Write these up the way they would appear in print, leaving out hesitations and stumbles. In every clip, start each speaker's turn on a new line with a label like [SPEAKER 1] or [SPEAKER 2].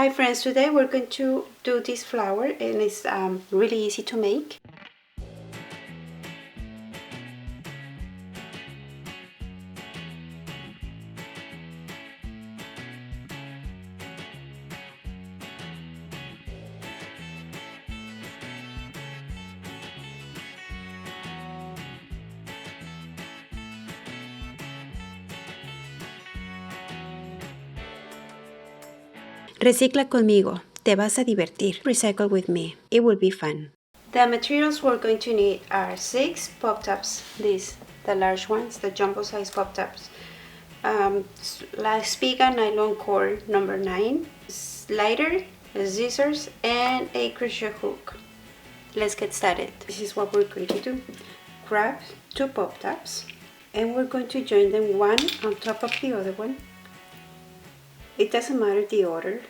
[SPEAKER 1] Hi friends, today we're going to do this flower and it's really easy to make. Recicla conmigo. Te vas a divertir. Recycle with me. It will be fun. The materials we're going to need are 6 pop tops. These, the large ones, the jumbo size pop tops. La espiga nylon cord number 9, lighter, scissors, and a crochet hook. Let's get started. This is what we're going to do. Grab 2 pop tops and we're going to join them one on top of the other one. It doesn't matter the order.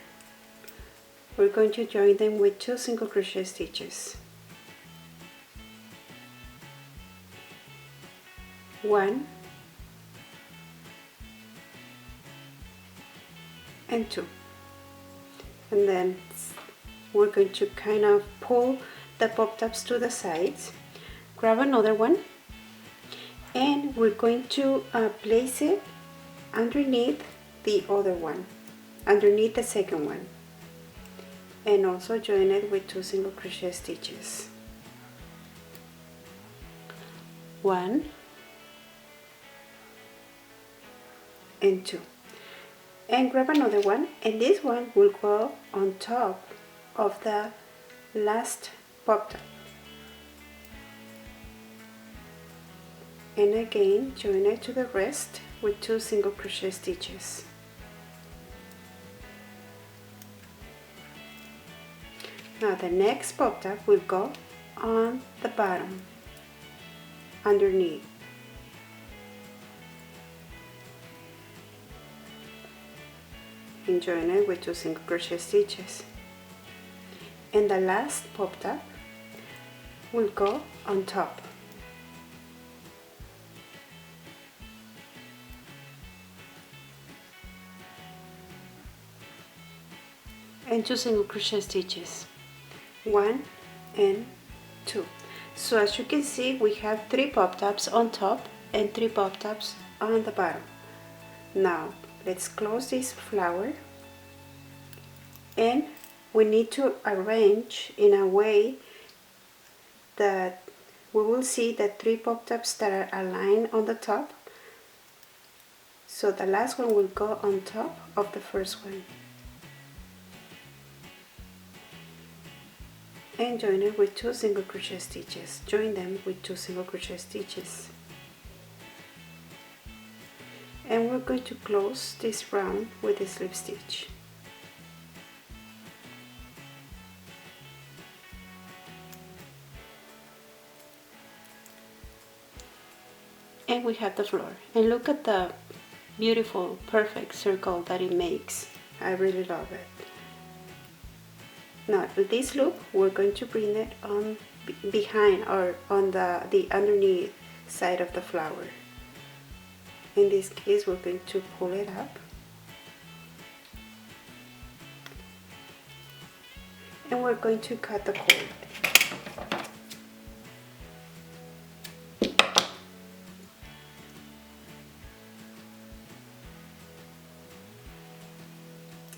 [SPEAKER 1] We're going to join them with 2 single crochet stitches. 1 and 2, and then we're going to kind of pull the pop tops to the sides. Grab another one and we're going to place it underneath the other one, underneath the second one, and also join it with 2 single crochet stitches. 1 and 2, and grab another one, and this one will go on top of the last pop top, and again join it to the rest with 2 single crochet stitches. Now the next pop top will go on the bottom, underneath. And join it with 2 single crochet stitches. And the last pop top will go on top. And 2 single crochet stitches. 1 and 2. So as you can see, we have 3 pop tops on top and 3 pop tops on the bottom. Now let's close this flower, and we need to arrange in a way that we will see the 3 pop tops that are aligned on the top. So the last one will go on top of the first one. And join it with 2 single crochet stitches. Join them with 2 single crochet stitches. And we're going to close this round with a slip stitch. And we have the floor. And look at the beautiful, perfect circle that it makes. I really love it. Now this loop, we're going to bring it on behind or on the underneath side of the flower. In this case, we're going to pull it up and we're going to cut the cord.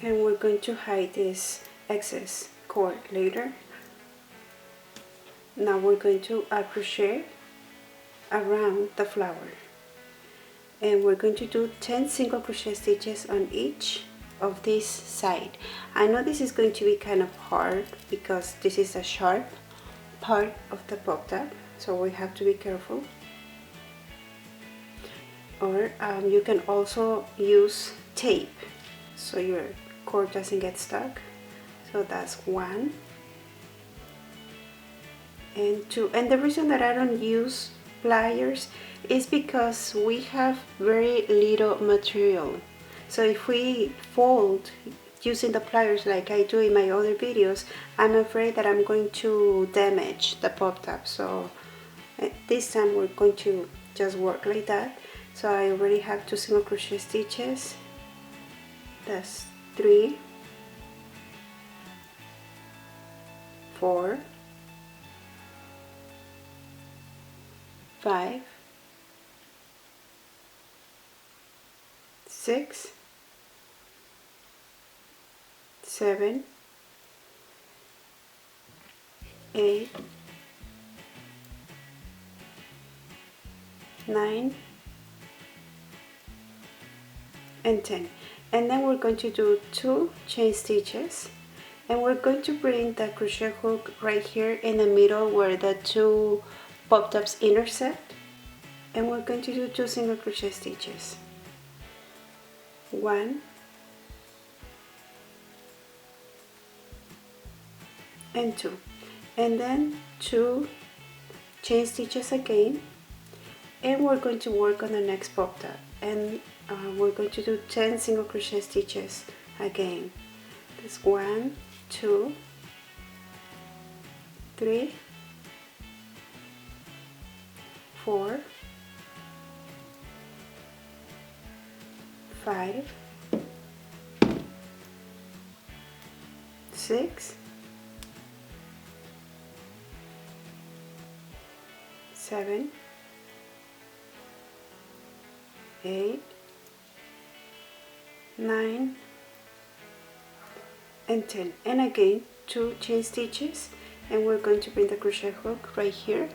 [SPEAKER 1] And we're going to hide this excess cord later. Now we're going to crochet around the flower, and we're going to do 10 single crochet stitches on each of this side. I know this is going to be kind of hard because this is a sharp part of the pop top, so we have to be careful. Or you can also use tape so your cord doesn't get stuck. So that's 1 and 2. And the reason that I don't use pliers is because we have very little material. So if we fold using the pliers like I do in my other videos, I'm afraid that I'm going to damage the pop top. So this time we're going to just work like that. So I already have 2 single crochet stitches. That's 3 4, 5, 6, 7, 8, 9, and 10. And then we're going to do 2 chain stitches, and we're going to bring the crochet hook right here in the middle where the 2 pop-tops intersect, and we're going to do 2 single crochet stitches. 1 and 2, and then 2 chain stitches again, and we're going to work on the next pop-top, and we're going to do 10 single crochet stitches again. That's 1, 2, 3, 4, 5, 6, 7, 8, 9, and 10. And again 2 chain stitches, and we're going to bring the crochet hook right here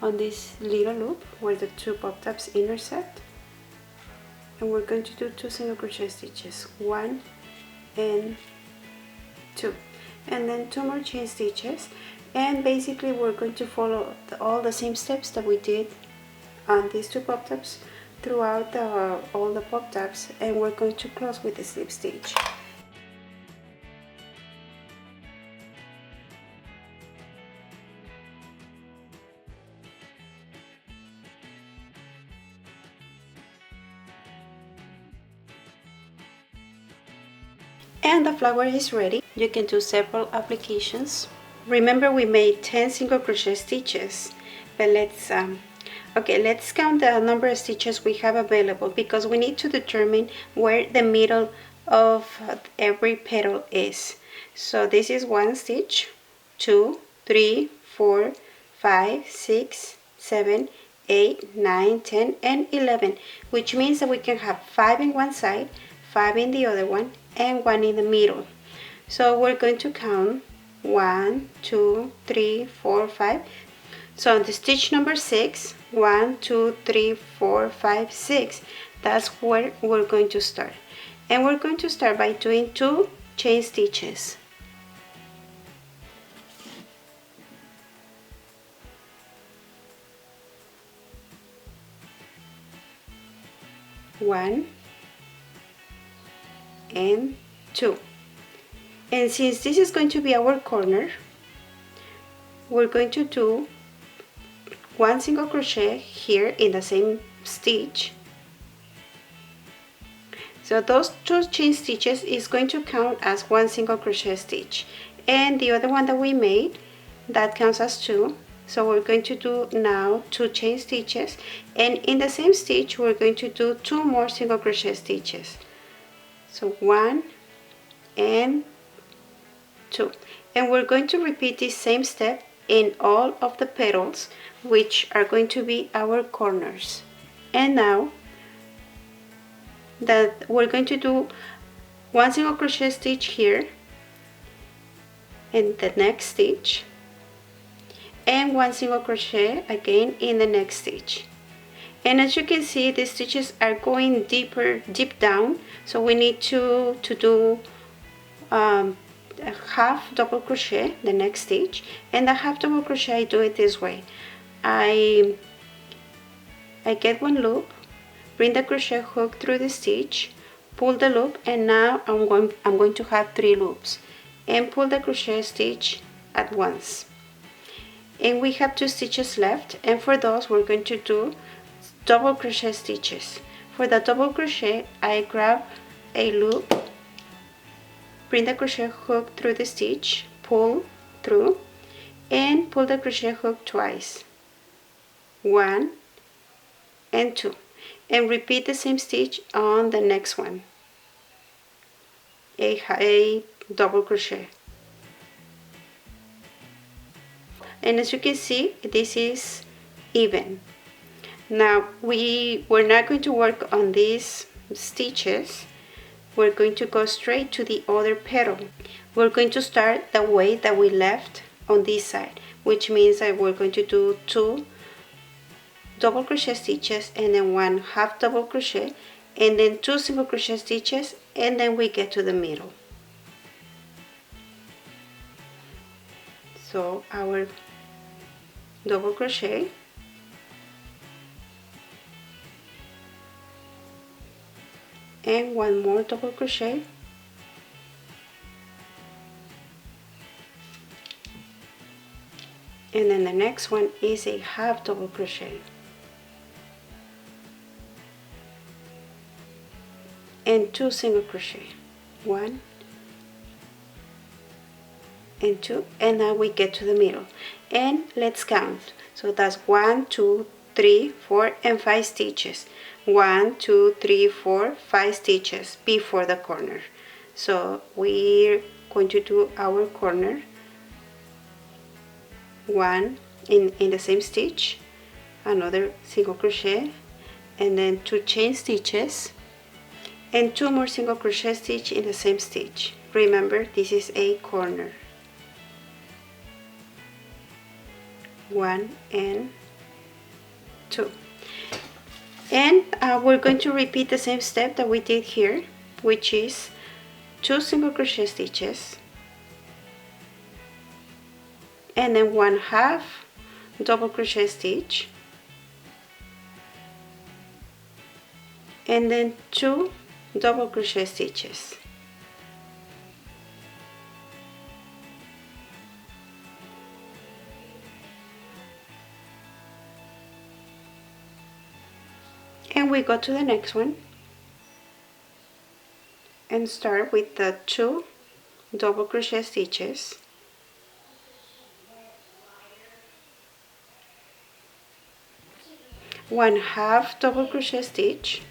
[SPEAKER 1] on this little loop where the 2 pop-tops intersect, and we're going to do 2 single crochet stitches, 1 and 2, and then 2 more chain stitches. And basically we're going to follow all the same steps that we did on these 2 pop-tops throughout all the pop-tops, and we're going to close with the slip stitch. And the flower is ready. You can do several applications. Remember, we made 10 single crochet stitches, but let's count the number of stitches we have available, because we need to determine where the middle of every petal is. So this is 1 stitch, 2, 3, 4, 5, 6, 7, 8, 9, 10, and 11, which means that we can have 5 in one side, 5 in the other one, and 1 in the middle. So we're going to count 1, 2, 3, 4, 5. So on the stitch number 6, 1, 2, 3, 4, 5, 6, that's where we're going to start. And we're going to start by doing 2 chain stitches. One and 2. And since this is going to be our corner, we're going to do 1 single crochet here in the same stitch. So those 2 chain stitches is going to count as 1 single crochet stitch, and the other one that we made, that counts as 2. So we're going to do now 2 chain stitches, and in the same stitch we're going to do 2 more single crochet stitches. So 1 and 2, and we're going to repeat this same step in all of the petals, which are going to be our corners. And now that we're going to do 1 single crochet stitch here in the next stitch, and 1 single crochet again in the next stitch. And as you can see, the stitches are going deep down, so we need to do a half double crochet the next stitch, and the half double crochet I do it this way. I get 1 loop, bring the crochet hook through the stitch, pull the loop, and now I'm going to have 3 loops, and pull the crochet stitch at once. And we have 2 stitches left, and for those we're going to do double crochet stitches. For the double crochet, I grab a loop, bring the crochet hook through the stitch, pull through, and pull the crochet hook twice, 1 and 2, and repeat the same stitch on the next one, a double crochet, And as you can see, this is even. Now we're not going to work on these stitches. We're going to go straight to the other petal. We're going to start the way that we left on this side, which means that we're going to do 2 double crochet stitches and then 1 half double crochet and then 2 single crochet stitches, and then we get to the middle. So our double crochet, and 1 more double crochet, and then the next one is a half double crochet and 2 single crochet, 1 and 2, and now we get to the middle. And let's count. So that's 1, 2, 3, 4 and 5 stitches. 1, 2, 3, 4, 5 stitches before the corner. So we're going to do our corner 1 in the same stitch, another single crochet, and then 2 chain stitches and 2 more single crochet stitch in the same stitch. Remember, this is a corner. 1 and 2. And we're going to repeat the same step that we did here, which is 2 single crochet stitches and then 1 half double crochet stitch and then 2 double crochet stitches. And we go to the next one and start with the 2 double crochet stitches, one half double crochet stitch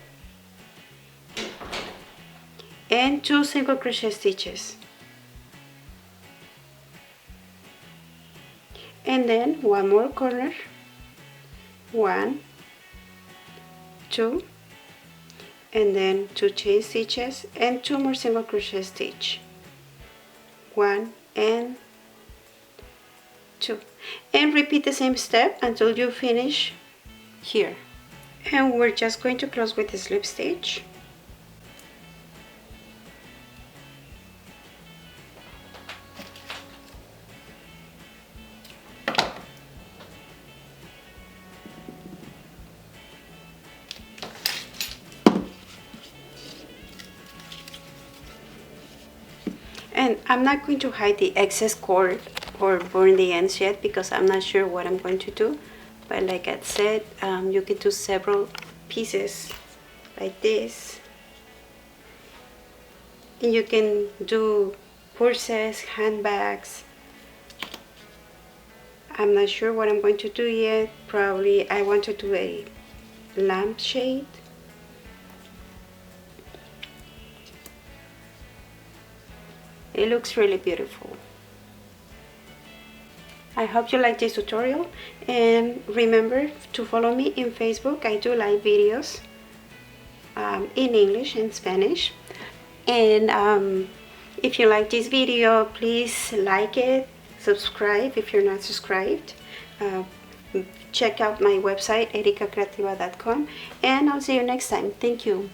[SPEAKER 1] and 2 single crochet stitches, and then 1 more corner, 1, 2, and then 2 chain stitches and 2 more single crochet stitch, 1 and 2, and repeat the same step until you finish here. And we're just going to close with the slip stitch. And I'm not going to hide the excess cord or burn the ends yet because I'm not sure what I'm going to do. But like I said, you can do several pieces like this. And you can do purses, handbags. I'm not sure what I'm going to do yet. Probably I want to do a lampshade. It looks really beautiful. I hope you like this tutorial, and remember to follow me in Facebook. I do live videos in English and Spanish. And if you like this video, please like it, subscribe if you're not subscribed. Check out my website ericacreativa.com, and I'll see you next time. Thank you.